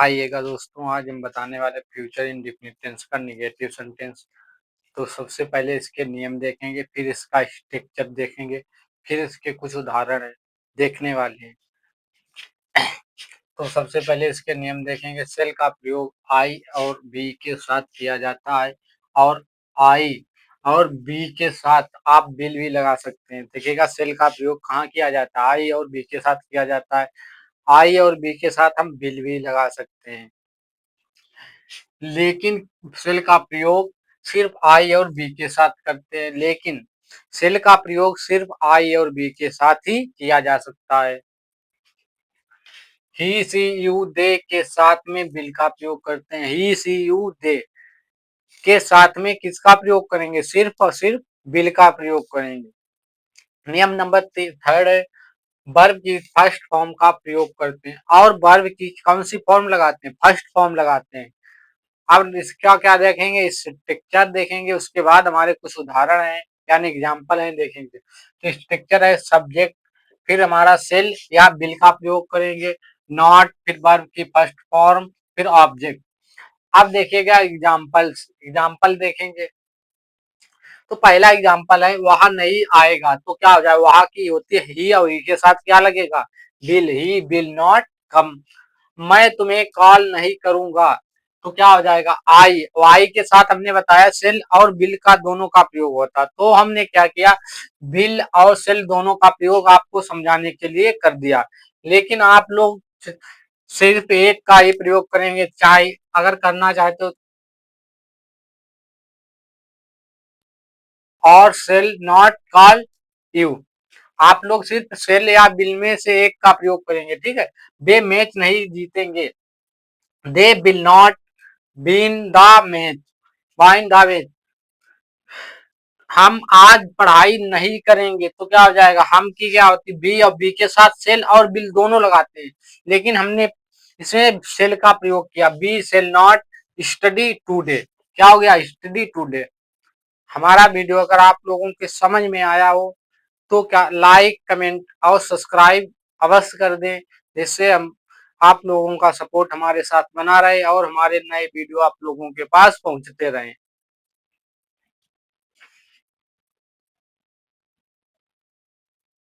आइएगा दोस्तों, आज हम बताने वाले फ्यूचर इंडेफिनिट टेंस का नेगेटिव सेंटेंस। तो सबसे पहले इसके नियम देखेंगे, फिर इसका स्ट्रक्चर देखेंगे, फिर इसके कुछ उदाहरण देखने वाले हैं। तो सबसे पहले इसके नियम देखेंगे। सेल का प्रयोग आई और बी के साथ किया जाता है, और आई और बी के साथ आप बिल भी लगा सकते हैं। देखिएगा, सेल का प्रयोग कहाँ किया जाता है? आई और बी के साथ किया जाता है। आई और बी के साथ हम बिल भी लगा सकते हैं, लेकिन सेल का प्रयोग सिर्फ आई और बी के साथ करते हैं। लेकिन सेल का प्रयोग सिर्फ आई और बी के साथ ही किया जा सकता है। ही सी यू दे के साथ में बिल का प्रयोग करते हैं। ही सी यू दे के साथ में किसका प्रयोग करेंगे? सिर्फ और सिर्फ बिल का प्रयोग करेंगे। नियम नंबर 3 है, वर्ब की फर्स्ट फॉर्म का प्रयोग करते हैं। और वर्ब की कौन सी फॉर्म लगाते हैं? फर्स्ट फॉर्म लगाते हैं। अब इसका क्या देखेंगे? स्ट्रक्चर देखेंगे, उसके बाद हमारे कुछ उदाहरण हैं यानी एग्जाम्पल हैं देखेंगे। तो स्ट्रक्चर है सब्जेक्ट, फिर हमारा सेल या बिल का प्रयोग करेंगे, नॉट, फिर वर्ब की फर्स्ट फॉर्म, फिर ऑब्जेक्ट। अब देखिएगा एग्जाम्पल देखेंगे। तो पहला एग्जाम्पल है, वह नहीं आएगा। तो क्या हो जाए? वहां की होती है ही, और ही के साथ क्या लगेगा? Bill. He will not come. मैं तुम्हें कॉल नहीं करूंगा। तो क्या हो जाएगा? आई। आई के साथ हमने बताया सेल और बिल का दोनों का प्रयोग होता, तो हमने क्या किया? बिल और सेल दोनों का प्रयोग आपको समझाने के लिए कर दिया। लेकिन आप लोग सिर्फ एक का ही प्रयोग करेंगे, चाहे अगर करना चाहे तो। और सेल नॉट कॉल यू, आप लोग सिर्फ सेल या बिल में से एक का प्रयोग करेंगे, ठीक है। वे मैच नहीं जीतेंगे। They will not win the match, wine the match. हम आज पढ़ाई नहीं करेंगे। तो क्या हो जाएगा? हम की क्या होती? बी, और बी के साथ सेल और बिल दोनों लगाते हैं, लेकिन हमने इसमें सेल का प्रयोग किया। We shall not study today. क्या हो गया? Study today. हमारा वीडियो अगर आप लोगों के समझ में आया हो तो क्या लाइक, कमेंट और सब्सक्राइब अवश्य कर दें, जिससे हम आप लोगों का सपोर्ट हमारे साथ बना रहे और हमारे नए वीडियो आप लोगों के पास पहुंचते रहें।